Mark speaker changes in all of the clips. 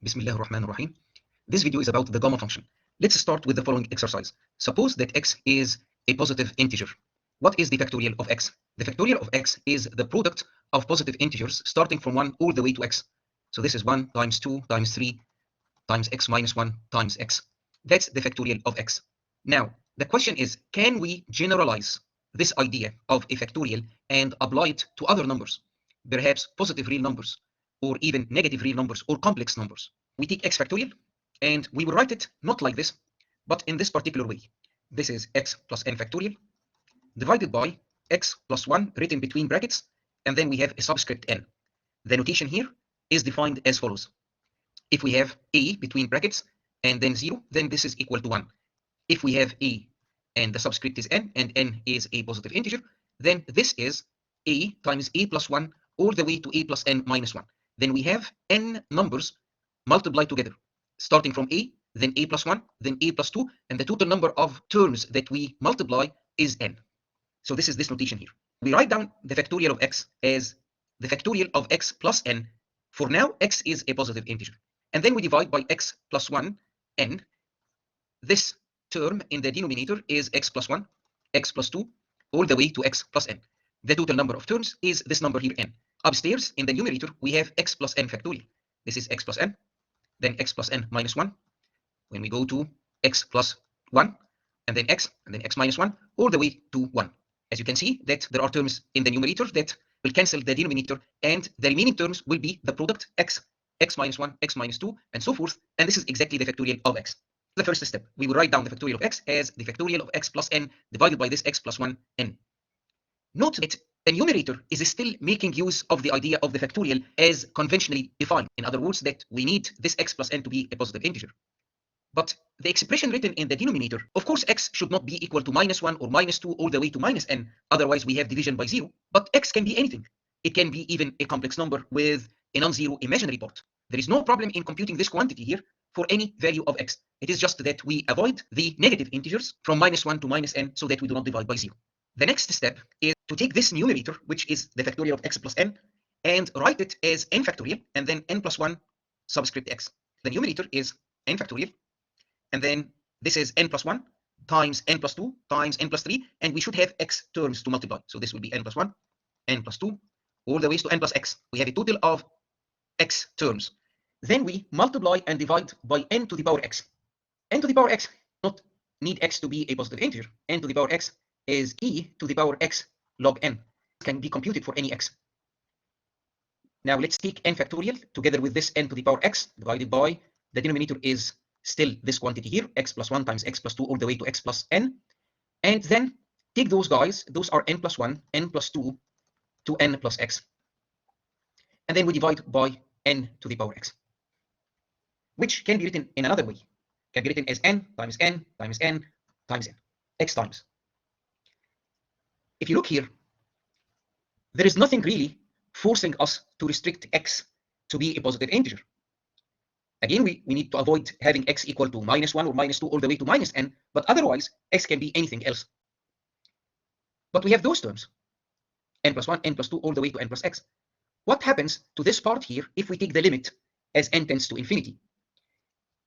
Speaker 1: Bismillah ar-Rahman ar-Rahim. This video is about the gamma function. Let's start with the following exercise. Suppose that x is a positive integer. What is the factorial of x? The factorial of x is the product of positive integers starting from 1 all the way to x. So this is 1 times 2 times 3 times x minus 1 times x. That's the factorial of x. Now, the question is, can we generalize this idea of a factorial and apply it to other numbers? Perhaps positive real numbers, or even negative real numbers, or complex numbers. We take x factorial, and we will write it not like this, but in this particular way. This is x plus n factorial, divided by x plus 1 written between brackets, and then we have a subscript n. The notation here is defined as follows. If we have a between brackets and then 0, then this is equal to 1. If we have a and the subscript is n, and n is a positive integer, then this is a times a plus 1 all the way to a plus n minus 1. Then we have n numbers multiplied together, starting from a, then a plus 1, then a plus 2, and the total number of terms that we multiply is n. So this is this notation here. We write down the factorial of x as the factorial of x plus n. For now, x is a positive integer. And then we divide by x plus 1, n. This term in the denominator is x plus 1, x plus 2, all the way to x plus n. The total number of terms is this number here, n. Upstairs in the numerator, we have x plus n factorial. This is x plus n, then x plus n minus 1. When we go to x plus 1, and then x minus 1, all the way to 1. As you can see, that there are terms in the numerator that will cancel the denominator, and the remaining terms will be the product x minus 1, x minus 2, and so forth. And this is exactly the factorial of x. The first step, we will write down the factorial of x as the factorial of x plus n divided by this x plus 1 n. Note that the numerator is still making use of the idea of the factorial as conventionally defined. In other words, that we need this x plus n to be a positive integer. But the expression written in the denominator, of course, x should not be equal to minus 1 or minus 2 all the way to minus n. Otherwise, we have division by 0. But x can be anything. It can be even a complex number with a non-zero imaginary part. There is no problem in computing this quantity here for any value of x. It is just that we avoid the negative integers from minus 1 to minus n so that we do not divide by 0. The next step is to take this numerator, which is the factorial of x plus n, and write it as n factorial, and then n plus 1 subscript x. The numerator is n factorial, and then this is n plus 1 times n plus 2 times n plus 3, and we should have x terms to multiply. So this will be n plus 1, n plus 2, all the way to n plus x. We have a total of x terms. Then we multiply and divide by n to the power x. N to the power x not need x to be a positive integer. N to the power x is e to the power x log n. It can be computed for any x. Now let's take n factorial together with this n to the power x divided by the denominator is still this quantity here, x plus 1 times x plus 2 all the way to x plus n. And then take those guys, those are n plus 1, n plus 2 to n plus x. And then we divide by n to the power x, which can be written in another way. Can be written as n times n times n times n, x times. If you look here, there is nothing really forcing us to restrict x to be a positive integer. Again, we need to avoid having x equal to minus 1 or minus 2 all the way to minus n, but otherwise, x can be anything else. But we have those terms, n plus 1, n plus 2 all the way to n plus x. What happens to this part here if we take the limit as n tends to infinity?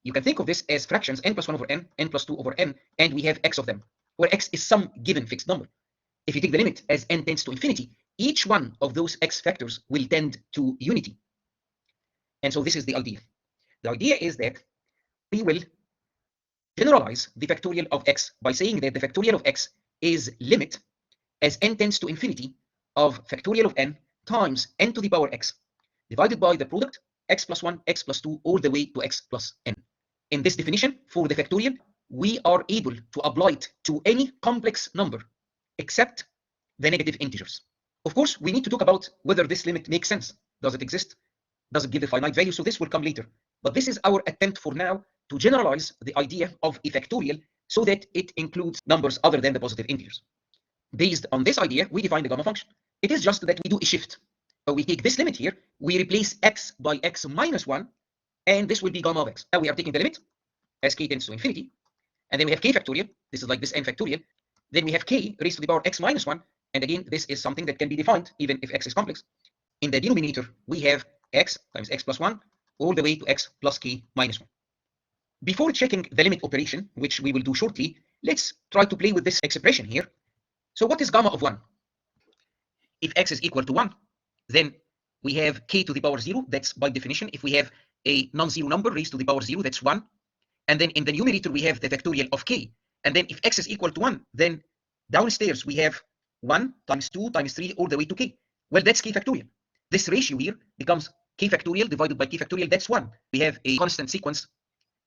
Speaker 1: You can think of this as fractions, n plus 1 over n, n plus 2 over n, and we have x of them, where x is some given fixed number. If you take the limit as n tends to infinity, each one of those x factors will tend to unity. And so this is the idea. The idea is that we will generalize the factorial of x by saying that the factorial of x is limit as n tends to infinity of factorial of n times n to the power x divided by the product x plus 1, x plus 2 all the way to x plus n. In this definition for the factorial, we are able to apply it to any complex number except the negative integers. Of course, we need to talk about whether this limit makes sense. Does it exist? Does it give a finite value? So this will come later. But this is our attempt for now to generalize the idea of a factorial so that it includes numbers other than the positive integers. Based on this idea, we define the gamma function. It is just that we do a shift. So we take this limit here, we replace x by x minus 1, and this will be gamma of x. Now we are taking the limit as k tends to infinity, and then we have k factorial. This is like this n factorial. Then we have k raised to the power x minus 1, and again, this is something that can be defined even if x is complex. In the denominator, we have x times x plus 1 all the way to x plus k minus 1. Before checking the limit operation, which we will do shortly, let's try to play with this expression here. So what is gamma of 1? If x is equal to 1, then we have k to the power 0. That's by definition. If we have a non-zero number raised to the power 0, that's 1. And then in the numerator, we have the factorial of k. And then if x is equal to 1, then downstairs we have 1 times 2 times 3 all the way to k. Well, that's k factorial. This ratio here becomes k factorial divided by k factorial. That's 1. We have a constant sequence,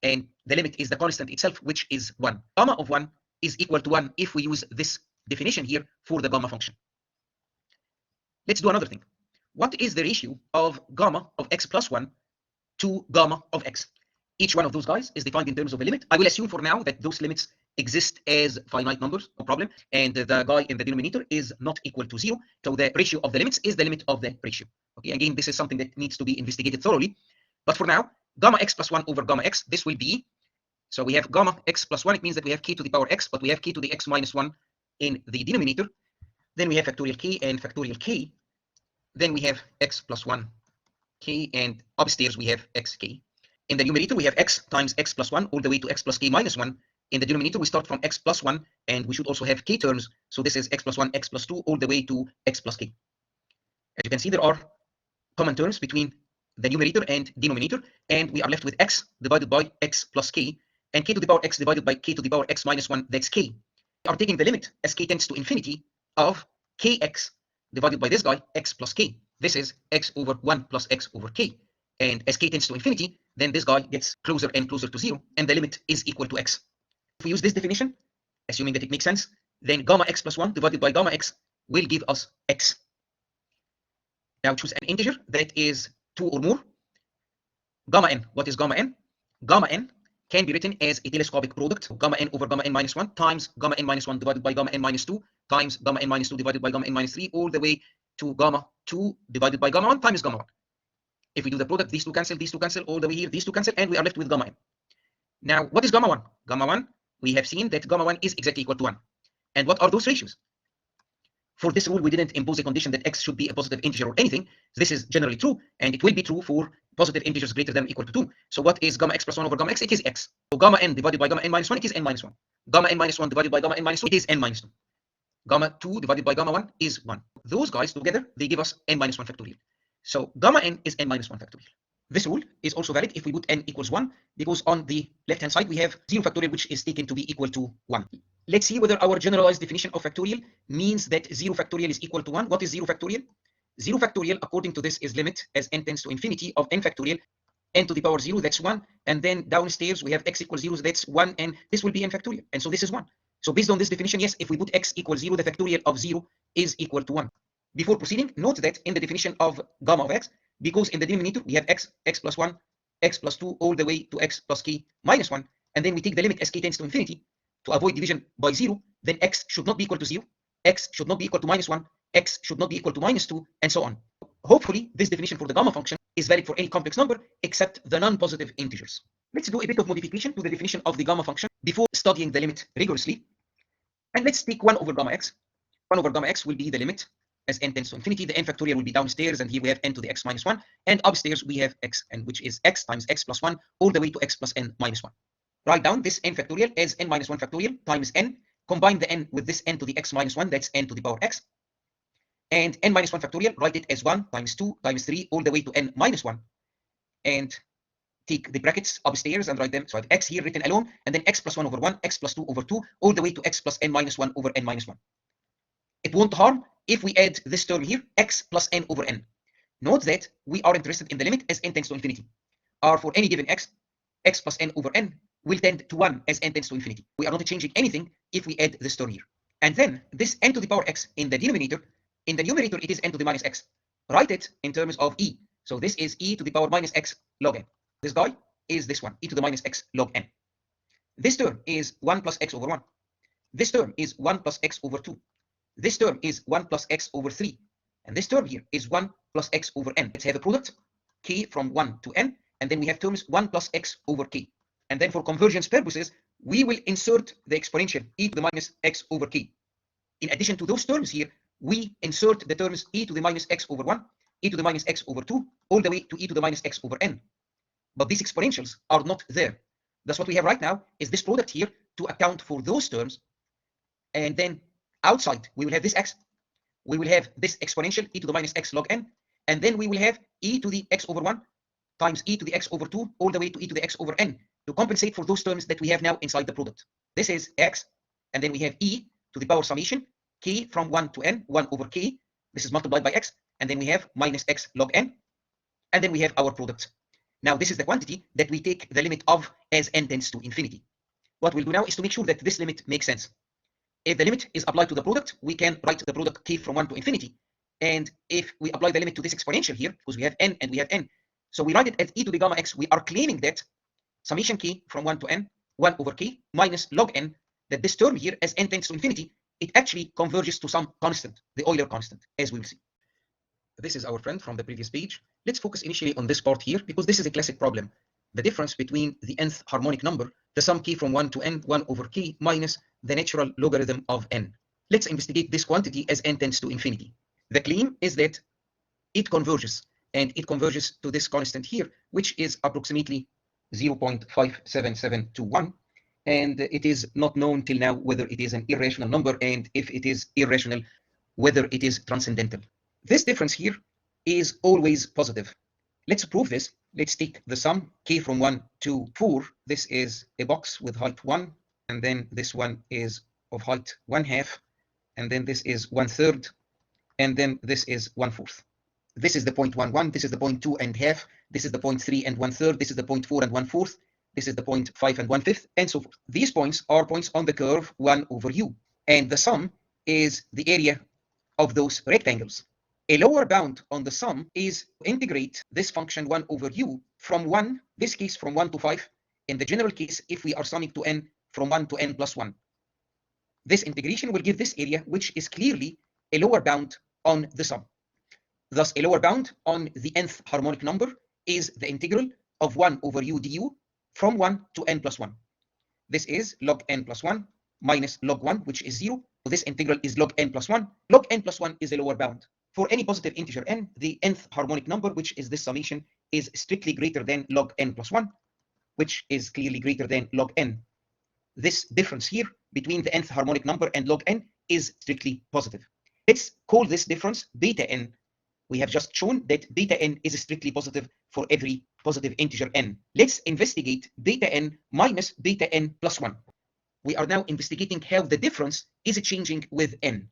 Speaker 1: and the limit is the constant itself, which is 1. Gamma of 1 is equal to 1 if we use this definition here for the gamma function. Let's do another thing. What is the ratio of gamma of x plus 1 to gamma of x? Each one of those guys is defined in terms of a limit. I will assume for now that those limits exist as finite numbers, no problem. And the guy in the denominator is not equal to 0. So the ratio of the limits is the limit of the ratio. Okay, again, this is something that needs to be investigated thoroughly. But for now, gamma x plus 1 over gamma x, this will be, so we have gamma x plus 1, it means that we have k to the power x, but we have k to the x minus 1 in the denominator. Then we have factorial k and factorial k. Then we have x plus 1 k, and upstairs we have xk. In the numerator, we have x times x plus 1 all the way to x plus k minus 1. In the denominator, we start from x plus 1, and we should also have k terms. So this is x plus 1, x plus 2, all the way to x plus k. As you can see, there are common terms between the numerator and denominator, and we are left with x divided by x plus k, and k to the power x divided by k to the power x minus 1, that's k. We are taking the limit as k tends to infinity of kx divided by this guy, x plus k. This is x over 1 plus x over k. And as k tends to infinity, then this guy gets closer and closer to 0, and the limit is equal to x. If we use this definition, assuming that it makes sense, then gamma x plus 1 divided by gamma x will give us x. Now choose an integer that is 2 or more. Gamma n, what is gamma n? Gamma n can be written as a telescopic product, gamma n over gamma n minus 1 times gamma n minus 1 divided by gamma n minus 2 times gamma n minus 2 divided by gamma n minus 3, all the way to gamma 2 divided by gamma 1 times gamma 1. If we do the product, these two cancel, all the way here, these two cancel, and we are left with gamma n. Now, what is gamma 1? Gamma 1, we have seen that gamma 1 is exactly equal to 1. And what are those ratios? For this rule, we didn't impose a condition that x should be a positive integer or anything. This is generally true, and it will be true for positive integers greater than or equal to 2. So what is gamma x plus 1 over gamma x? It is x. So gamma n divided by gamma n minus 1, it is n minus 1. Gamma n minus 1 divided by gamma n minus 2, it is n minus 2. Gamma 2 divided by gamma 1 is 1. Those guys together, they give us n minus 1 factorial. So gamma n is n minus 1 factorial. This rule is also valid if we put n equals 1, because on the left-hand side, we have 0 factorial, which is taken to be equal to 1. Let's see whether our generalized definition of factorial means that 0 factorial is equal to 1. What is 0 factorial? 0 factorial, according to this, is limit as n tends to infinity of n factorial, n to the power 0, that's 1. And then downstairs, we have x equals 0, that's 1, and this will be n factorial. And so this is 1. So based on this definition, yes, if we put x equals 0, the factorial of 0 is equal to 1. Before proceeding, note that in the definition of gamma of x, because in the denominator we have x, x plus 1, x plus 2, all the way to x plus k minus 1, and then we take the limit as k tends to infinity to avoid division by 0, then x should not be equal to 0, x should not be equal to minus 1, x should not be equal to minus 2, and so on. Hopefully, this definition for the gamma function is valid for any complex number except the non-positive integers. Let's do a bit of modification to the definition of the gamma function before studying the limit rigorously. And let's take 1 over gamma x. 1 over gamma x will be the limit as n tends to infinity. The n factorial will be downstairs, and here we have n to the x minus 1. And upstairs we have x, and which is x times x plus 1 all the way to x plus n minus 1. Write down this n factorial as n minus 1 factorial times n. Combine the n with this n to the x minus 1, that's n to the power x. And n minus 1 factorial, write it as 1 times 2 times 3 all the way to n minus 1. And take the brackets upstairs and write them. So I have x here written alone, and then x plus 1 over 1, x plus 2 over 2, all the way to x plus n minus 1 over n minus 1. It won't harm if we add this term here, x plus n over n. Note that we are interested in the limit as n tends to infinity. Or for any given x, x plus n over n will tend to 1 as n tends to infinity. We are not changing anything if we add this term here. And then this n to the power x in the denominator, in the numerator it is n to the minus x. Write it in terms of e. So this is e to the power minus x log n. This guy is this one, e to the minus x log n. This term is 1 plus x over 1. This term is 1 plus x over 2. This term is 1 plus x over 3. And this term here is 1 plus x over n. Let's have a product, k from 1 to n, and then we have terms 1 plus x over k. And then for convergence purposes, we will insert the exponential e to the minus x over k. In addition to those terms here, we insert the terms e to the minus x over 1, e to the minus x over 2, all the way to e to the minus x over n. but these exponentials are not there. Thus, what we have right now is this product here to account for those terms. And then outside, we will have this x. We will have this exponential e to the minus x log n. And then we will have e to the x over 1 times e to the x over 2 all the way to e to the x over n to compensate for those terms that we have now inside the product. This is x. And then we have e to the power summation k from 1 to n, 1 over k. This is multiplied by x. And then we have minus x log n. And then we have our product. Now, this is the quantity that we take the limit of as n tends to infinity. What we'll do now is to make sure that this limit makes sense. If the limit is applied to the product, we can write the product k from 1 to infinity. And if we apply the limit to this exponential here, because we have n and we have n, so we write it as e to the gamma x, we are claiming that summation k from 1 to n, 1 over k minus log n, that this term here as n tends to infinity, it actually converges to some constant, the Euler constant, as we will see. This is our friend from the previous page. Let's focus initially on this part here, because this is a classic problem. The difference between the nth harmonic number, the sum k from 1 to n, 1 over k, minus the natural logarithm of n. Let's investigate this quantity as n tends to infinity. The claim is that it converges, and it converges to this constant here, which is approximately 0.57721. And it is not known till now whether it is an irrational number, and if it is irrational, whether it is transcendental. This difference here is always positive. Let's prove this. Let's take the sum k from 1 to 4. This is a box with height 1, and then this one is of height 1/2, and then this is 1/3, and then this is 1/4. This is the 0.11, this is the 0.2 and half, this is the 0.3 and 1/3, this is the 0.4 and 1/4, this is the 0.5 and 1/5, and so forth. These points are points on the curve 1 over u, and the sum is the area of those rectangles. A lower bound on the sum is to integrate this function 1 over u from 1, this case from 1 to 5, in the general case if we are summing to n from 1 to n plus 1. This integration will give this area, which is clearly a lower bound on the sum. Thus, a lower bound on the nth harmonic number is the integral of 1 over u du from 1 to n plus 1. This is log n plus 1 minus log 1, which is 0. So this integral is log n plus 1. Log n plus 1 is a lower bound. For any positive integer n, the nth harmonic number, which is this summation, is strictly greater than log n plus 1, which is clearly greater than log n. This difference here between the nth harmonic number and log n is strictly positive. Let's call this difference beta n. We have just shown that beta n is strictly positive for every positive integer n. Let's investigate beta n minus beta n plus 1. We are now investigating how the difference is changing with n.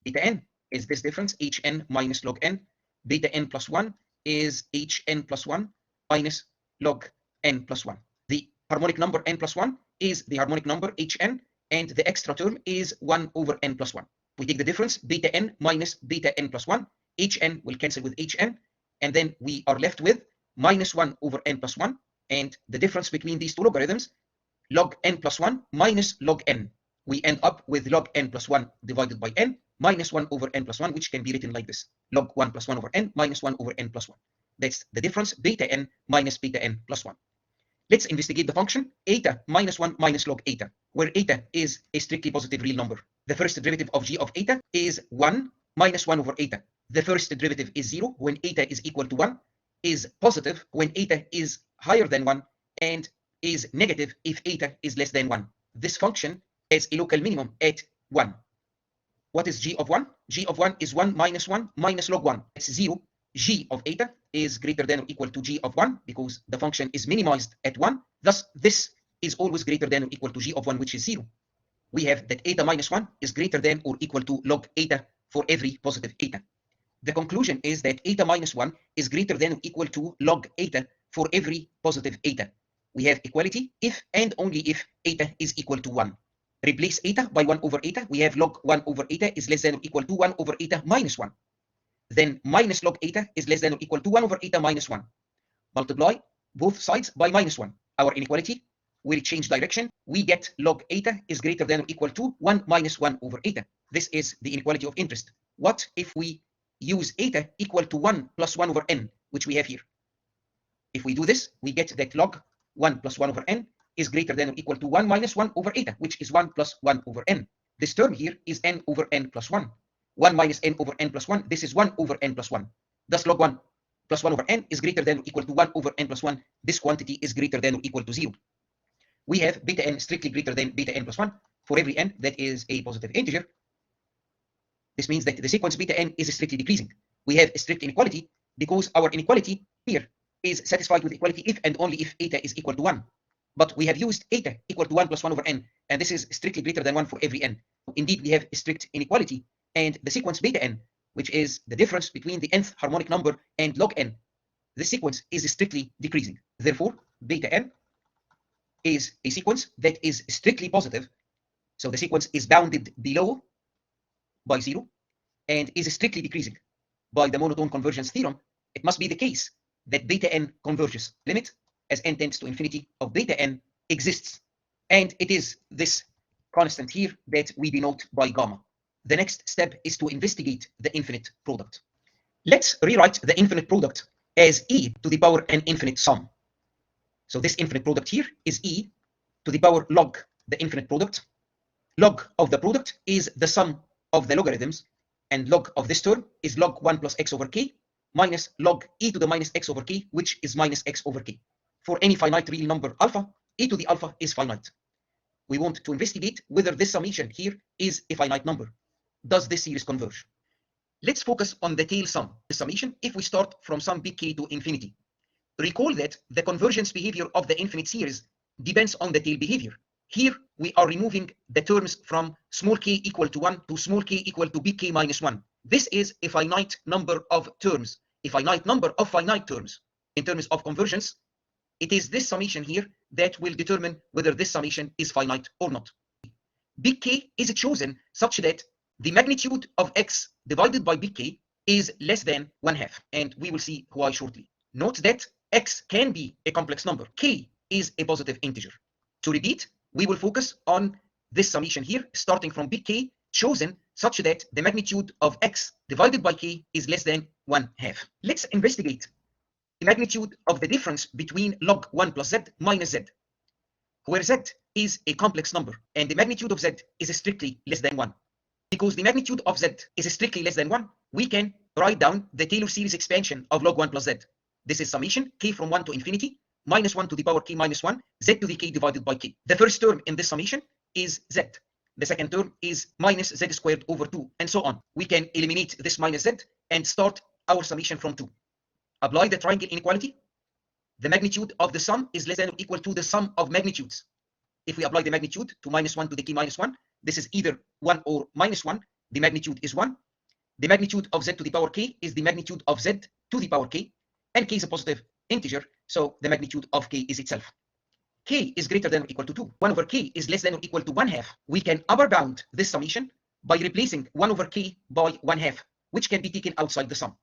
Speaker 1: Beta n is this difference, hn minus log n. Beta n plus 1 is hn plus 1 minus log n plus 1. The harmonic number n plus 1 is the harmonic number hn, and the extra term is 1 over n plus 1. We take the difference, beta n minus beta n plus 1. Hn will cancel with hn, and then we are left with minus 1 over n plus 1, and the difference between these two logarithms, log n plus 1 minus log n. We end up with log n plus 1 divided by n minus 1 over n plus 1, which can be written like this, log 1 plus 1 over n minus 1 over n plus 1. That's the difference, beta n minus beta n plus 1. Let's investigate the function eta minus 1 minus log eta, where eta is a strictly positive real number. The first derivative of g of eta is 1 minus 1 over eta. The first derivative is 0 when eta is equal to 1, is positive when eta is higher than 1, and is negative if eta is less than 1. This function has a local minimum at 1. What is g of 1? G of 1 is 1 minus 1 minus log 1. It's 0. G of eta is greater than or equal to g of 1 because the function is minimized at 1. Thus, this is always greater than or equal to g of 1, which is 0. We have that eta minus 1 is greater than or equal to log eta for every positive eta. The conclusion is that eta minus 1 is greater than or equal to log eta for every positive eta. We have equality if and only if eta is equal to 1. Replace eta by 1 over eta. We have log 1 over eta is less than or equal to 1 over eta minus 1. Then minus log eta is less than or equal to 1 over eta minus 1. Multiply both sides by minus 1. Our inequality will change direction. We get log eta is greater than or equal to 1 minus 1 over eta. This is the inequality of interest. What if we use eta equal to 1 plus 1 over n, which we have here? If we do this, we get that log 1 plus 1 over n is greater than or equal to 1 minus 1 over eta, which is 1 plus 1 over n. This term here is n over n plus 1. 1 minus n over n plus 1, this is 1 over n plus 1. Thus log 1 plus 1 over n is greater than or equal to 1 over n plus 1. This quantity is greater than or equal to 0. We have beta n strictly greater than beta n plus 1 for every n that is a positive integer. This means that the sequence beta n is strictly decreasing. We have a strict inequality because our inequality here is satisfied with equality if and only if eta is equal to 1. But we have used eta equal to 1 plus 1 over n, and this is strictly greater than 1 for every n. Indeed, we have a strict inequality, and the sequence beta n, which is the difference between the nth harmonic number and log n, this sequence is strictly decreasing. Therefore, beta n is a sequence that is strictly positive. So the sequence is bounded below by 0 and is strictly decreasing. By the monotone convergence theorem, it must be the case that beta n converges. Limit as n tends to infinity of beta n exists. And it is this constant here that we denote by gamma. The next step is to investigate the infinite product. Let's rewrite the infinite product as e to the power n infinite sum. So this infinite product here is e to the power log the infinite product. Log of the product is the sum of the logarithms, and log of this term is log 1 plus x over k minus log e to the minus x over k, which is minus x over k. For any finite real number alpha, e to the alpha is finite. We want to investigate whether this summation here is a finite number. Does this series converge? Let's focus on the tail sum, the summation, if we start from some big k to infinity. Recall that the convergence behavior of the infinite series depends on the tail behavior. Here, we are removing the terms from small k equal to 1 to small k equal to big K minus 1. This is a finite number of terms, a finite number of finite terms. In terms of convergence, it is this summation here that will determine whether this summation is finite or not. Big K is chosen such that the magnitude of x divided by big K is less than 1/2, and we will see why shortly. Note that x can be a complex number. K is a positive integer. To repeat, we will focus on this summation here, starting from big K, chosen such that the magnitude of x divided by k is less than 1/2. Let's investigate the magnitude of the difference between log 1 plus z minus z, where z is a complex number and the magnitude of z is strictly less than 1. Because the magnitude of z is strictly less than 1, we can write down the Taylor series expansion of log 1 plus z. This is summation k from 1 to infinity minus 1 to the power k minus 1, z to the k divided by k. The first term in this summation is z. The second term is minus z squared over 2, and so on. We can eliminate this minus z and start our summation from 2. Apply the triangle inequality. The magnitude of the sum is less than or equal to the sum of magnitudes. If we apply the magnitude to minus 1 to the k minus 1, this is either 1 or minus 1. The magnitude is 1. The magnitude of z to the power k is the magnitude of z to the power k, and k is a positive integer, so the magnitude of k is itself. K is greater than or equal to 2. 1 over k is less than or equal to 1/2. We can upper bound this summation by replacing 1 over k by 1/2, which can be taken outside the sum.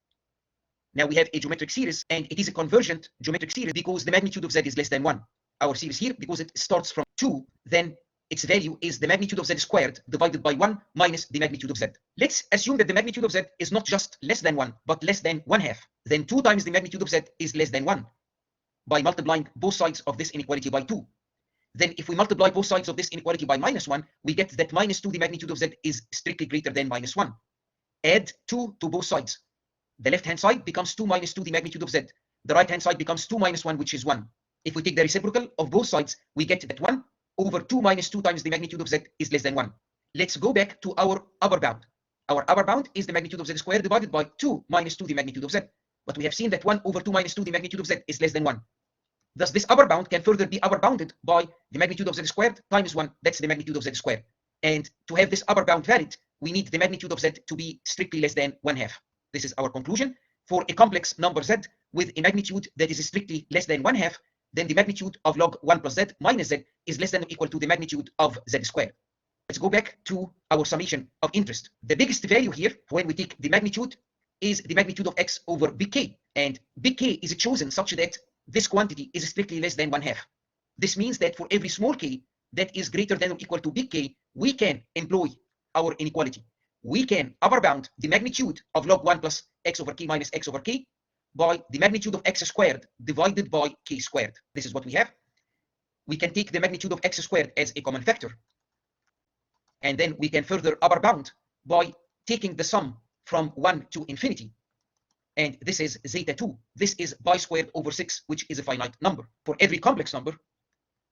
Speaker 1: Now we have a geometric series, and it is a convergent geometric series because the magnitude of z is less than 1. Our series here, because it starts from 2, then its value is the magnitude of z squared divided by 1 minus the magnitude of z. Let's assume that the magnitude of z is not just less than 1, but less than 1/2. Then 2 times the magnitude of z is less than 1 by multiplying both sides of this inequality by 2. Then if we multiply both sides of this inequality by minus 1, we get that minus 2, the magnitude of z, is strictly greater than minus 1. Add 2 to both sides. The left-hand side becomes 2 minus 2, the magnitude of z. The right-hand side becomes 2 minus 1, which is 1. If we take the reciprocal of both sides, we get that 1 over 2 minus 2 times the magnitude of z is less than 1. Let's go back to our upper bound. Our upper bound is the magnitude of z squared divided by 2 minus 2, the magnitude of z. But we have seen that 1 over 2 minus 2, the magnitude of z, is less than 1. Thus, this upper bound can further be upper bounded by the magnitude of z squared times 1. That's the magnitude of z squared. And to have this upper bound valid, we need the magnitude of z to be strictly less than 1/2. This is our conclusion. For a complex number z with a magnitude that is strictly less than 1/2, then the magnitude of log 1 plus z minus z is less than or equal to the magnitude of z squared. Let's go back to our summation of interest. The biggest value here, when we take the magnitude, is the magnitude of x over big K. And big K is chosen such that this quantity is strictly less than 1/2. This means that for every small k that is greater than or equal to big K, we can employ our inequality. We can upper bound the magnitude of log 1 plus x over k minus x over k by the magnitude of x squared divided by k squared. This is what we have. We can take the magnitude of x squared as a common factor. And then we can further upper bound by taking the sum from 1 to infinity. and this is zeta 2. This is pi squared over 6, which is a finite number. For every complex number,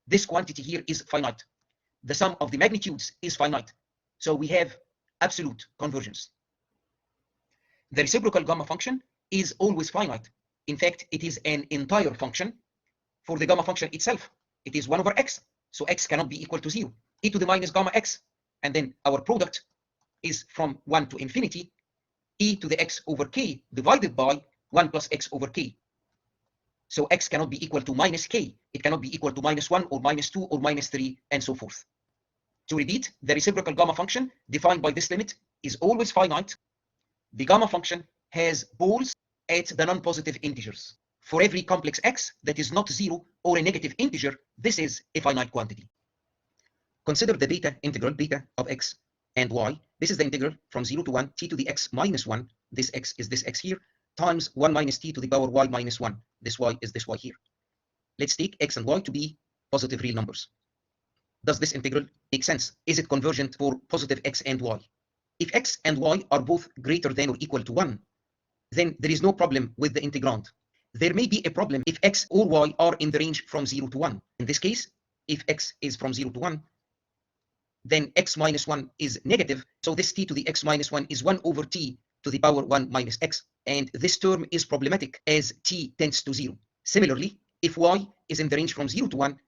Speaker 1: this quantity here is finite. The sum of the magnitudes is finite. So we have absolute convergence. The reciprocal gamma function is always finite. In fact, it is an entire function. For the gamma function itself, it is 1 over x. So x cannot be equal to 0. E to the minus gamma x. And then our product is from 1 to infinity, e to the x over k divided by 1 plus x over k. So x cannot be equal to minus k. It cannot be equal to minus 1 or minus 2 or minus 3 and so forth. To repeat, the reciprocal gamma function defined by this limit is always finite. The gamma function has poles at the non-positive integers. For every complex x that is not 0 or a negative integer, this is a finite quantity. Consider the beta integral, beta of x and y. This is the integral from 0 to 1, t to the x minus 1. This x is this x here, times 1 minus t to the power y minus 1. This y is this y here. Let's take x and y to be positive real numbers. Does this integral make sense? Is it convergent for positive x and y? If x and y are both greater than or equal to 1, then there is no problem with the integrand. There may be a problem if x or y are in the range from 0 to 1. In this case, if x is from 0 to 1, then x minus 1 is negative. So this t to the x minus 1 is 1 over t to the power 1 minus x. And this term is problematic as t tends to 0. Similarly, if y is in the range from 0 to 1,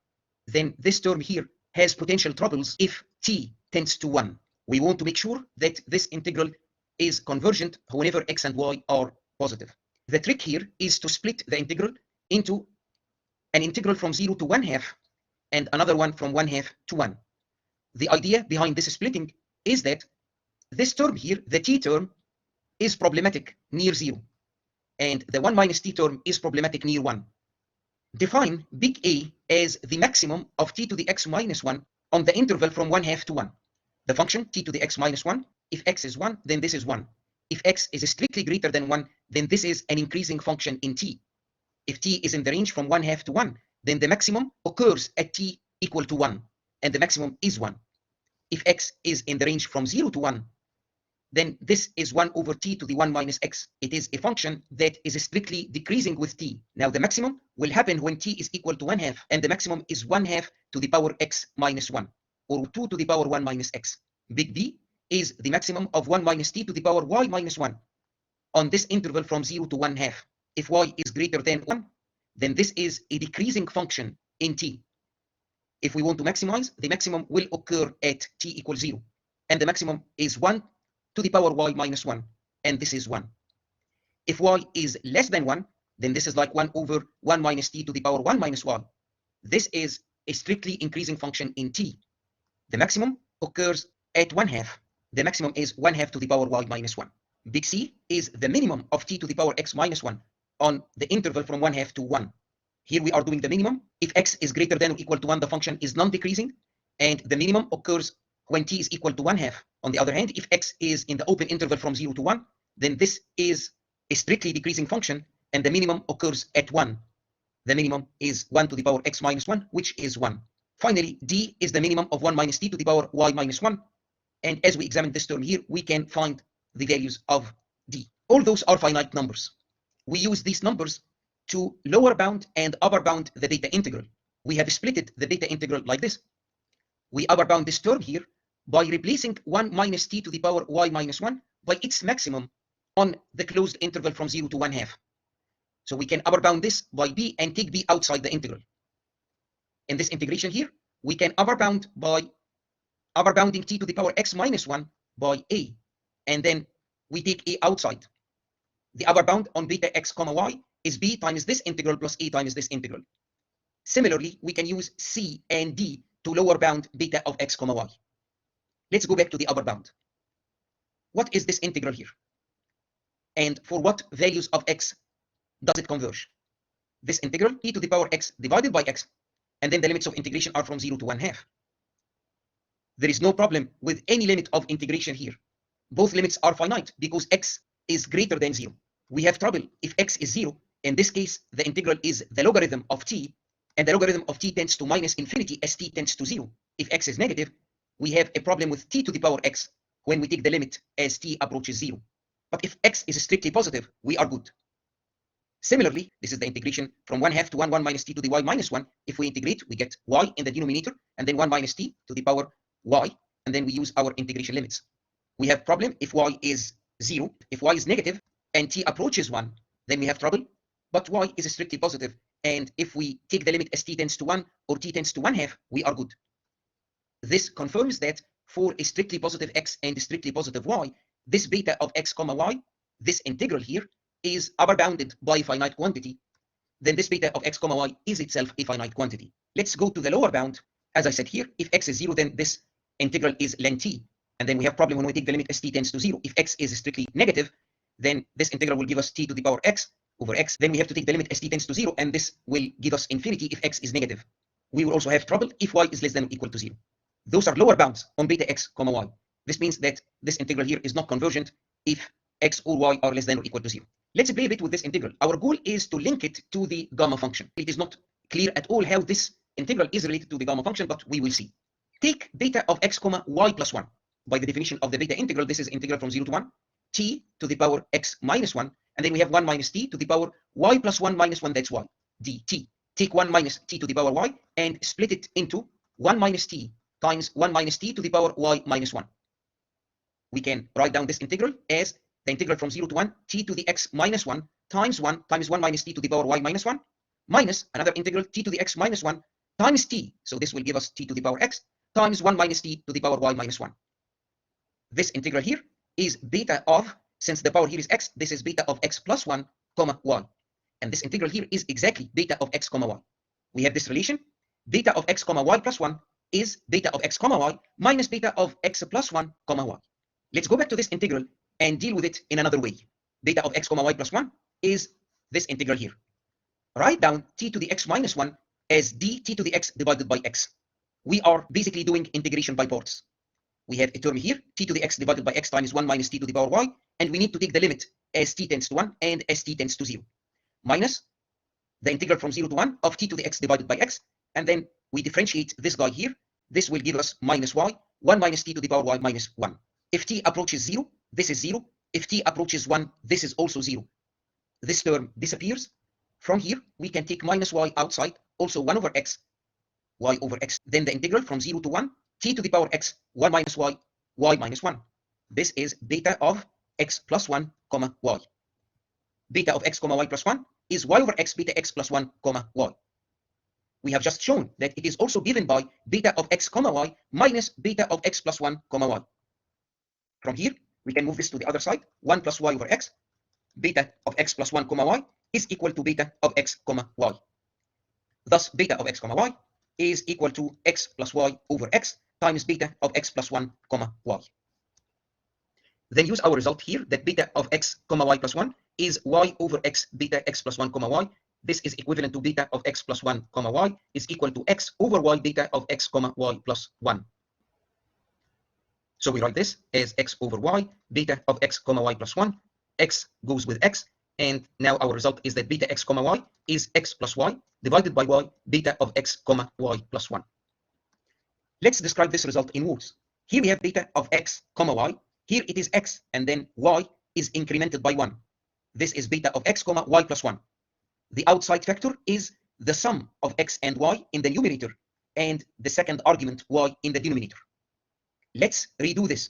Speaker 1: then this term here has potential troubles if t tends to 1. We want to make sure that this integral is convergent whenever x and y are positive. The trick here is to split the integral into an integral from 0 to 1/2 and another one from 1/2 to 1. The idea behind this splitting is that this term here, the t term, is problematic near 0, and the 1 minus t term is problematic near 1. Define big A as the maximum of t to the x minus 1 on the interval from 1/2 to 1. The function t to the x minus 1, if x is 1, then this is 1. If x is strictly greater than 1, then this is an increasing function in t. If t is in the range from 1/2 to 1, then the maximum occurs at t equal to 1, and the maximum is 1. If x is in the range from 0 to 1, then this is 1 over t to the 1 minus x. It is a function that is strictly decreasing with t. Now the maximum will happen when t is equal to 1/2, and the maximum is 1/2 to the power x minus 1, or 2 to the power 1 minus x. Big B is the maximum of 1 minus t to the power y minus 1 on this interval from 0 to 1/2. If y is greater than 1, then this is a decreasing function in t. If we want to maximize, the maximum will occur at t equals 0, and the maximum is 1 to the power y minus 1, and this is 1. If y is less than 1, then this is like 1 over 1 minus t to the power 1 minus y. This is a strictly increasing function in t. The maximum occurs at 1/2. The maximum is 1/2 to the power y minus 1. Big C is the minimum of t to the power x minus 1 on the interval from 1/2 to 1. Here we are doing the minimum. If x is greater than or equal to 1, the function is non-decreasing, and the minimum occurs when t is equal to 1/2. On the other hand, if x is in the open interval from 0 to 1, then this is a strictly decreasing function, and the minimum occurs at 1. The minimum is 1 to the power x minus 1, which is 1. Finally, d is the minimum of 1 minus t to the power y minus 1. And as we examine this term here, we can find the values of d. All those are finite numbers. We use these numbers to lower bound and upper bound the beta integral. We have splitted the beta integral like this. We upper bound this term here by replacing 1 minus t to the power y minus 1 by its maximum on the closed interval from 0 to 1/2. So we can upper bound this by b and take b outside the integral. In this integration here, we can upper bound by upper bounding t to the power x minus 1 by a, and then we take a outside. The upper bound on beta x comma y is b times this integral plus a times this integral. Similarly, we can use c and d to lower bound beta of x comma y. Let's go back to the upper bound. What is this integral here? And for what values of x does it converge? This integral, e to the power x divided by x, and then the limits of integration are from 0 to 1/2. There is no problem with any limit of integration here. Both limits are finite because x is greater than 0. We have trouble if x is 0. In this case, the integral is the logarithm of t, and the logarithm of t tends to minus infinity as t tends to 0. If x is negative, we have a problem with t to the power x when we take the limit as t approaches 0. But if x is strictly positive, we are good. Similarly, this is the integration from 1/2 to 1 minus t to the y minus 1. If we integrate, we get y in the denominator, and then 1 minus t to the power y, and then we use our integration limits. We have problem if y is 0. If y is negative and t approaches 1, then we have trouble. But y is strictly positive, and if we take the limit as t tends to 1 or t tends to 1/2, we are good. This confirms that for a strictly positive x and strictly positive y, this beta of x comma y, this integral here, is upper bounded by a finite quantity. Then this beta of x comma y is itself a finite quantity. Let's go to the lower bound. As I said here, if x is 0, then this integral is ln t. And then we have problem when we take the limit as t tends to 0. If x is strictly negative, then this integral will give us t to the power x over x. Then we have to take the limit as t tends to 0, and this will give us infinity if x is negative. We will also have trouble if y is less than or equal to 0. Those are lower bounds on beta x comma y. This means that this integral here is not convergent if x or y are less than or equal to 0. Let's play a bit with this integral. Our goal is to link it to the gamma function. It is not clear at all how this integral is related to the gamma function, but we will see. Take beta of x comma y plus 1. By the definition of the beta integral, this is integral from 0 to 1, t to the power x minus 1, and then we have 1 minus t to the power y plus 1 minus 1, that's y, dt. Take 1 minus t to the power y and split it into 1 minus t times 1 minus t to the power y minus 1. We can write down this integral as the integral from 0 to 1, t to the x minus 1 times 1 minus t to the power y minus 1, minus another integral t to the x minus 1 times t. So this will give us t to the power x times 1 minus t to the power y minus 1. This integral here is beta of, since the power here is x, this is beta of x plus 1 comma y. And this integral here is exactly beta of x comma y. We have this relation, beta of x comma y plus 1 is beta of x comma y minus beta of x plus 1 comma y. Let's go back to this integral and deal with it in another way. Beta of x comma y plus 1 is this integral here. Write down t to the x minus 1 as dt to the x divided by x. We are basically doing integration by parts. We have a term here, t to the x divided by x times 1 minus t to the power y, and we need to take the limit as t tends to 1 and as t tends to 0, minus the integral from 0 to 1 of t to the x divided by x, and then we differentiate this guy here. This will give us minus y, 1 minus t to the power y minus 1. If t approaches 0, this is 0. If t approaches 1, this is also 0. This term disappears. From here, we can take minus y outside, also 1 over x, y over x. Then the integral from 0 to 1, t to the power x, 1 minus y, y minus 1. This is beta of x plus 1, comma y. Beta of x comma y plus 1 is y over x beta x plus 1, comma y. We have just shown that it is also given by beta of x comma y minus beta of x plus 1, comma y. From here, we can move this to the other side. 1 plus y over x, beta of x plus 1, comma y is equal to beta of x, comma y. Thus, beta of x, comma y is equal to x plus y over x times beta of x plus 1, comma y. Then use our result here that beta of x, comma y plus 1 is y over x beta x plus 1, comma y. This is equivalent to beta of x plus 1, comma y is equal to x over y beta of x, comma y plus 1. So we write this as x over y beta of x, comma y plus 1. X goes with x, and now our result is that beta x, comma y is x plus y divided by y beta of x, comma y plus 1. Let's describe this result in words. Here we have beta of x, comma y. Here it is x, and then y is incremented by 1. This is beta of x, comma y plus 1. The outside factor is the sum of x and y in the numerator, and the second argument y in the denominator. Let's redo this.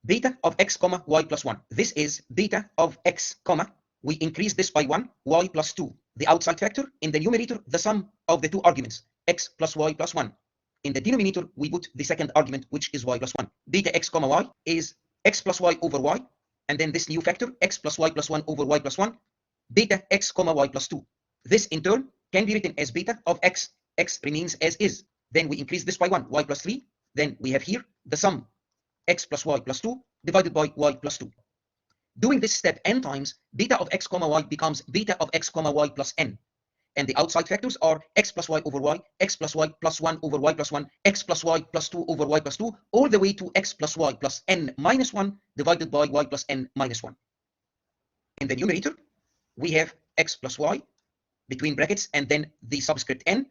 Speaker 1: Beta of x, comma y plus 1. This is beta of x, comma. We increase this by 1, y plus 2. The outside factor in the numerator, the sum of the two arguments, x plus y plus 1. In the denominator, we put the second argument, which is y plus 1. Beta x, comma y is x plus y over y, and then this new factor, x plus y plus 1 over y plus 1, beta x, comma y plus 2. This, in turn, can be written as beta of x. X remains as is. Then we increase this by 1, y plus 3. Then we have here the sum, x plus y plus 2 divided by y plus 2. Doing this step n times, beta of x, comma y becomes beta of x, comma y plus n. And the outside factors are x plus y over y, x plus y plus 1 over y plus 1, x plus y plus 2 over y plus 2, all the way to x plus y plus n minus 1 divided by y plus n minus 1. In the numerator, we have x plus y between brackets and then the subscript n.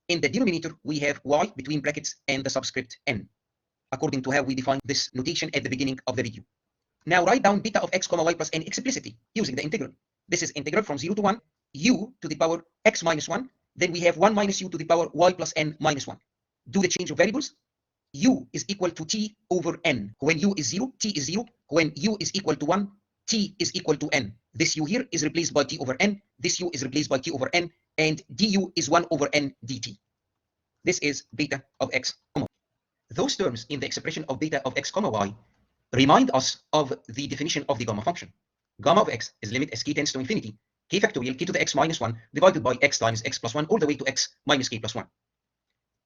Speaker 1: In the denominator, we have y between brackets and the subscript n, according to how we define this notation at the beginning of the video. Now write down beta of x, comma y plus n explicitly using the integral. This is integral from 0 to 1, u to the power x minus 1. Then we have 1 minus u to the power y plus n minus 1. Do the change of variables. U is equal to t over n. When u is 0, t is 0. When u is equal to 1, t is equal to n. This u here is replaced by t over n. This u is replaced by t over n. And du is 1 over n dt. This is beta of x, comma. Those terms in the expression of beta of x, comma y remind us of the definition of the gamma function. Gamma of x is limit as k tends to infinity, k factorial k to the x minus 1 divided by x times x plus 1 all the way to x minus k plus 1.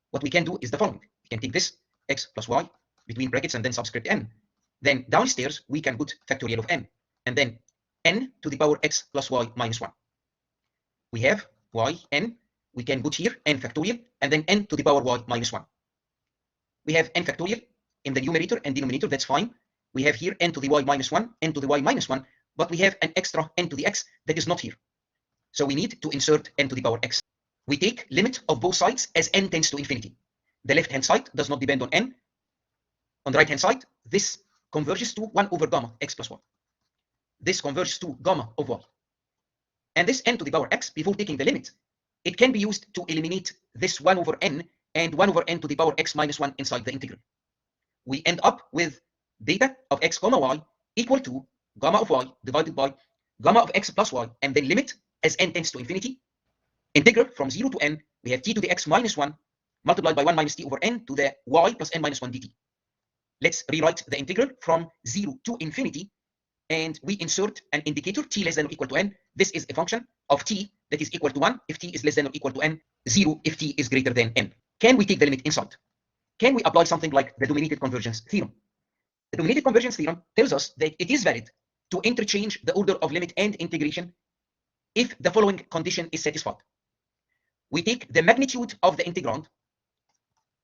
Speaker 1: What we can do is the following. We can take this x plus y between brackets and then subscript n. Then downstairs we can put factorial of n, and then n to the power x plus y minus 1. We have y n. We can put here n factorial and then n to the power y minus 1. We have n factorial in the numerator and denominator, that's fine. We have here n to the y minus 1, n to the y minus 1, but we have an extra n to the x that is not here. So we need to insert n to the power x. We take limit of both sides as n tends to infinity. The left-hand side does not depend on n. On the right-hand side, this converges to 1 over gamma x plus 1. This converges to gamma of y. And this n to the power x, before taking the limit, it can be used to eliminate this 1 over n and 1 over n to the power x minus 1 inside the integral. We end up with beta of x comma y equal to gamma of y divided by gamma of x plus y, and then limit as n tends to infinity. Integral from 0 to n, we have t to the x minus 1 multiplied by 1 minus t over n to the y plus n minus 1 dt. Let's rewrite the integral from 0 to infinity, and we insert an indicator t less than or equal to n. This is a function of t that is equal to 1 if t is less than or equal to n, 0 if t is greater than n. Can we take the limit inside? Can we apply something like the dominated convergence theorem? The dominated convergence theorem tells us that it is valid to interchange the order of limit and integration if the following condition is satisfied. We take the magnitude of the integrand.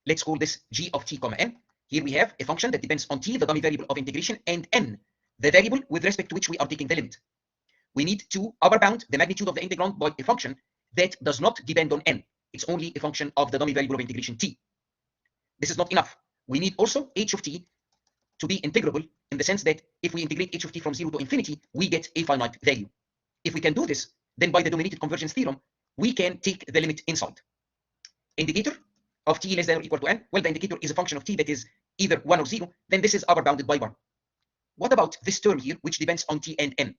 Speaker 1: Let's call this g of t comma n. Here we have a function that depends on t, the dummy variable of integration, and n, the variable with respect to which we are taking the limit. We need to upper bound the magnitude of the integrand by a function that does not depend on n. It's only a function of the dummy variable of integration t. This is not enough. We need also h of t to be integrable, in the sense that if we integrate h of t from 0 to infinity, we get a finite value. If we can do this, then by the dominated convergence theorem, we can take the limit inside. Indicator of t less than or equal to n. Well, the indicator is a function of t that is either 1 or 0, then this is upper bounded by 1. What about this term here, which depends on t and n?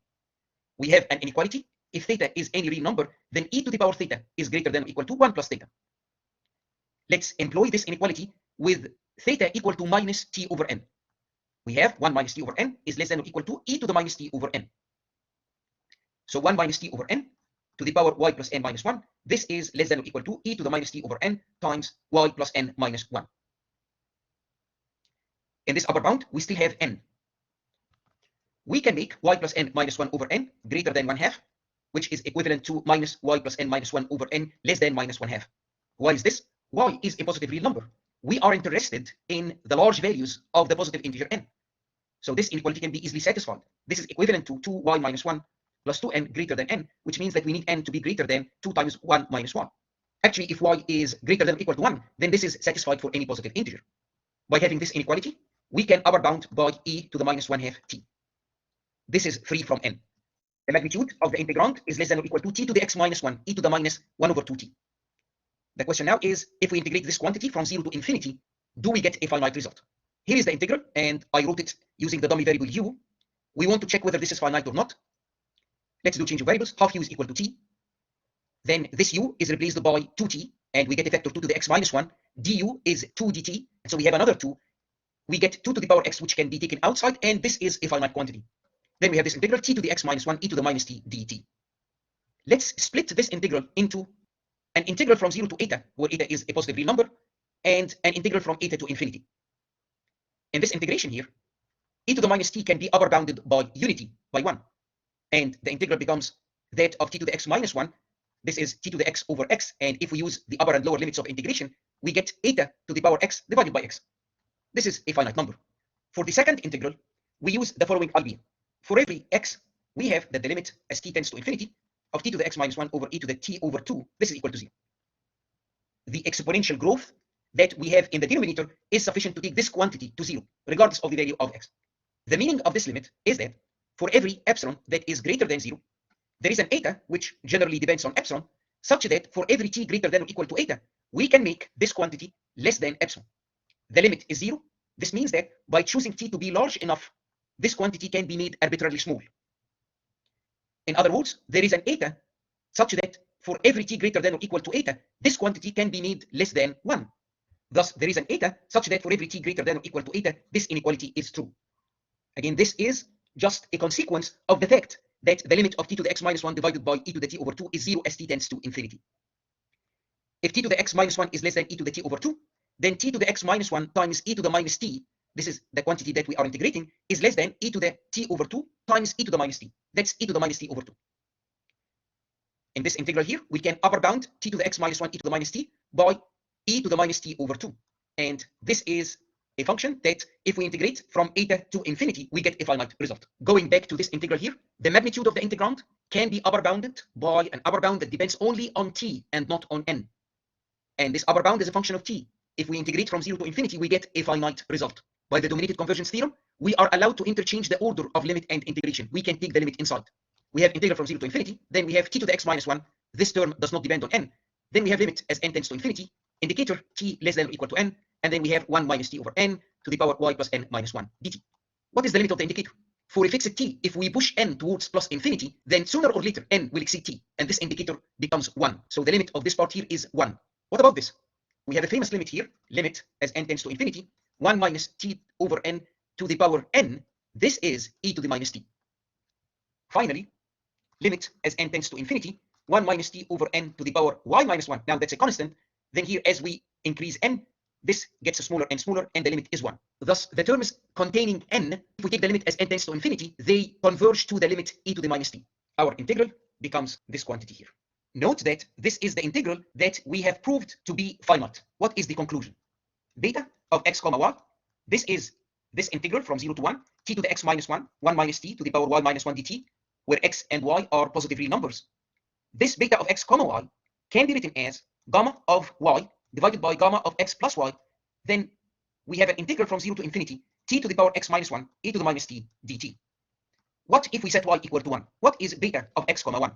Speaker 1: We have an inequality. If theta is any real number, then e to the power theta is greater than or equal to 1 plus theta. Let's employ this inequality with theta equal to minus t over n. We have 1 minus t over n is less than or equal to e to the minus t over n. So 1 minus t over n to the power y plus n minus 1, this is less than or equal to e to the minus t over n times y plus n minus 1. In this upper bound, we still have n. We can make y plus n minus 1 over n greater than 1/2, which is equivalent to minus y plus n minus 1 over n less than minus 1/2. Why is this? Y is a positive real number. We are interested in the large values of the positive integer n. So this inequality can be easily satisfied. This is equivalent to 2y minus 1 plus 2n greater than n, which means that we need n to be greater than 2 times 1 minus 1. Actually, if y is greater than or equal to 1, then this is satisfied for any positive integer. By having this inequality, we can upper bound by e to the minus 1/2 t. This is free from n. The magnitude of the integrand is less than or equal to t to the x minus 1 e to the minus 1 over 2t. The question now is, if we integrate this quantity from 0 to infinity, do we get a finite result? Here is the integral, and I wrote it using the dummy variable u. We want to check whether this is finite or not. Let's do change of variables. Half u is equal to t. Then this u is replaced by 2t, and we get a factor 2 to the x minus 1. Du is 2 dt, so we have another 2. We get 2 to the power x, which can be taken outside, and this is a finite quantity. Then we have this integral t to the x minus 1 e to the minus t dt. Let's split this integral into an integral from 0 to eta, where eta is a positive real number, and an integral from eta to infinity. In this integration here, e to the minus t can be upper bounded by unity, by 1. And the integral becomes that of t to the x minus 1. This is t to the x over x, and if we use the upper and lower limits of integration, we get eta to the power x divided by x. This is a finite number. For the second integral, we use the following idea. For every x, we have that the limit as t tends to infinity of t to the x minus 1 over e to the t over 2, this is equal to 0. The exponential growth that we have in the denominator is sufficient to take this quantity to 0, regardless of the value of x. The meaning of this limit is that for every epsilon that is greater than 0, there is an eta, which generally depends on epsilon, such that for every t greater than or equal to eta, we can make this quantity less than epsilon. The limit is 0. This means that by choosing t to be large enough, this quantity can be made arbitrarily small. In other words, there is an eta such that for every t greater than or equal to eta, this quantity can be made less than 1. Thus, there is an eta such that for every t greater than or equal to eta, this inequality is true. Again, this is just a consequence of the fact that the limit of t to the x minus 1 divided by e to the t over 2 is 0 as t tends to infinity. If t to the x minus 1 is less than e to the t over 2, then t to the x minus 1 times e to the minus t, this is the quantity that we are integrating, is less than e to the t over 2 times e to the minus t. That's e to the minus t over 2. In this integral here, we can upper bound t to the x minus 1 e to the minus t by e to the minus t over 2. And this is a function that if we integrate from eta to infinity, we get a finite result. Going back to this integral here, the magnitude of the integrand can be upper bounded by an upper bound that depends only on t and not on n. And this upper bound is a function of t. If we integrate from 0 to infinity, we get a finite result. By the dominated convergence theorem, we are allowed to interchange the order of limit and integration. We can take the limit inside. We have integral from 0 to infinity, then we have t to the x minus 1. This term does not depend on n. Then we have limit as n tends to infinity, indicator t less than or equal to n, and then we have 1 minus t over n to the power y plus n minus 1 dt. What is the limit of the indicator? For a fixed t, if we push n towards plus infinity, then sooner or later n will exceed t, and this indicator becomes 1. So the limit of this part here is 1. What about this? We have a famous limit here, limit as n tends to infinity, 1 minus t over n to the power n. This is e to the minus t. Finally, limit as n tends to infinity, 1 minus t over n to the power y minus 1. Now that's a constant. Then here, as we increase n, this gets smaller and smaller, and the limit is 1. Thus, the terms containing n, if we take the limit as n tends to infinity, they converge to the limit e to the minus t. Our integral becomes this quantity here. Note that this is the integral that we have proved to be finite. What is the conclusion? Beta of x comma y, this is this integral from 0 to 1, t to the x minus 1, 1 minus t to the power y minus 1 dt, where x and y are positive real numbers. This beta of x comma y can be written as gamma of y divided by gamma of x plus y. Then we have an integral from 0 to infinity, t to the power x minus 1, e to the minus t dt. What if we set y equal to 1? What is beta of x comma 1?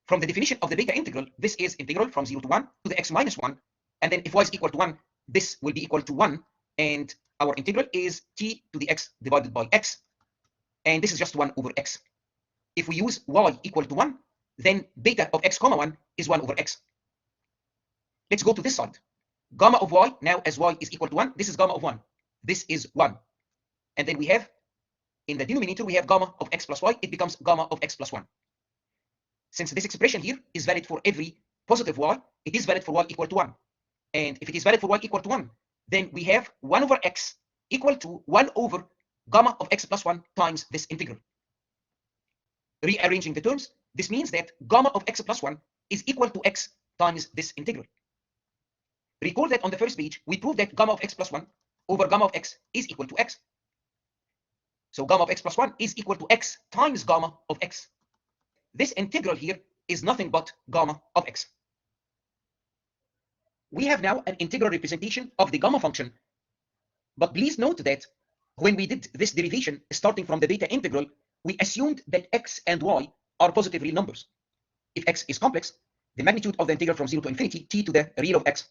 Speaker 1: From the definition of the beta integral, this is integral from 0 to 1 to the x minus 1. And then if y is equal to 1, this will be equal to 1. And our integral is t to the x divided by x. And this is just 1 over x. If we use y equal to 1, then beta of x comma 1 is 1 over x. Let's go to this side. Gamma of y, now as y is equal to 1, this is gamma of 1. This is 1. And then we have, in the denominator, we have gamma of x plus y. It becomes gamma of x plus 1. Since this expression here is valid for every positive y, it is valid for y equal to 1. And if it is valid for y equal to 1, then we have 1 over x equal to 1 over gamma of x plus 1 times this integral. Rearranging the terms, this means that gamma of x plus 1 is equal to x times this integral. Recall that on the first page, we proved that gamma of x plus 1 over gamma of x is equal to x. So gamma of x plus 1 is equal to x times gamma of x. This integral here is nothing but gamma of x. We have now an integral representation of the gamma function. But please note that when we did this derivation starting from the beta integral, we assumed that x and y are positive real numbers. If x is complex, the magnitude of the integral from 0 to infinity, t to the real of x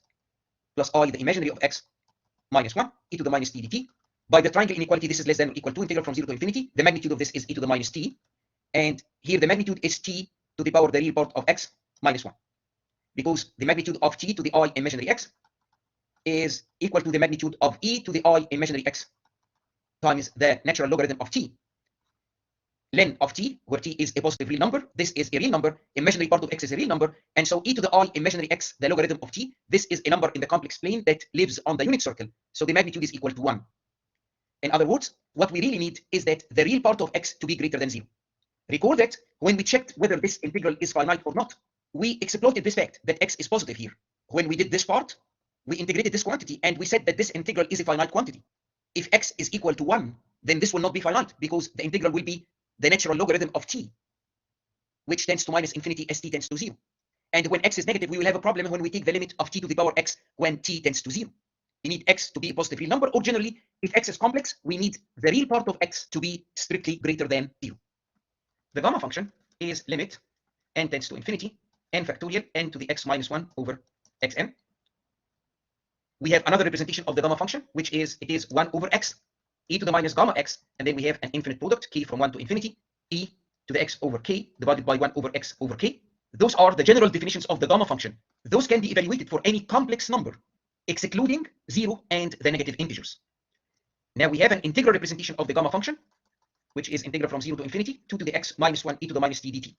Speaker 1: plus I, the imaginary of x, minus 1, e to the minus t dt. By the triangle inequality, this is less than or equal to integral from 0 to infinity. The magnitude of this is e to the minus t. And here the magnitude is t to the power the real part of x minus 1. Because the magnitude of t to the I imaginary x is equal to the magnitude of e to the I imaginary x times the natural logarithm of t. Len of t, where t is a positive real number, this is a real number, imaginary part of x is a real number, and so e to the I imaginary x, the logarithm of t, this is a number in the complex plane that lives on the unit circle, so the magnitude is equal to 1. In other words, what we really need is that the real part of x to be greater than 0. Recall that when we checked whether this integral is finite or not, we exploited this fact that x is positive here. When we did this part, we integrated this quantity and we said that this integral is a finite quantity. If x is equal to 1, then this will not be finite because the integral will be the natural logarithm of t, which tends to minus infinity as t tends to 0. And when x is negative, we will have a problem when we take the limit of t to the power x when t tends to 0. We need x to be a positive real number, or generally, if x is complex, we need the real part of x to be strictly greater than 0. The gamma function is limit n tends to infinity, n factorial n to the x minus 1 over xn. We have another representation of the gamma function, which is it is 1 over x, e to the minus gamma x, and then we have an infinite product, k from 1 to infinity, e to the x over k divided by 1 over x over k. Those are the general definitions of the gamma function. Those can be evaluated for any complex number, excluding 0 and the negative integers. Now we have an integral representation of the gamma function, which is integral from 0 to infinity, 2 to the x minus 1 e to the minus t dt.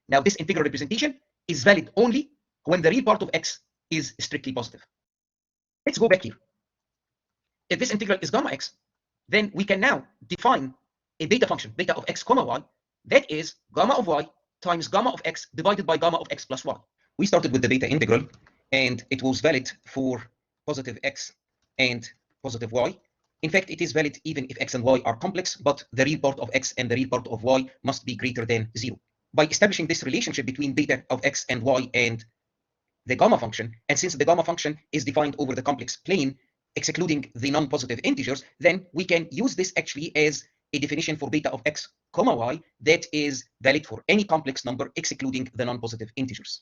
Speaker 1: Now this integral representation is valid only when the real part of x is strictly positive. Let's go back here. If this integral is gamma x, then we can now define a beta function, beta of x comma y, that is gamma of y times gamma of x divided by gamma of x plus y. We started with the beta integral, and it was valid for positive x and positive y. In fact, it is valid even if x and y are complex, but the real part of x and the real part of y must be greater than 0. By establishing this relationship between beta of x and y and the gamma function, and since the gamma function is defined over the complex plane, excluding the non-positive integers, then we can use this actually as a definition for beta of x comma y that is valid for any complex number excluding the non-positive integers.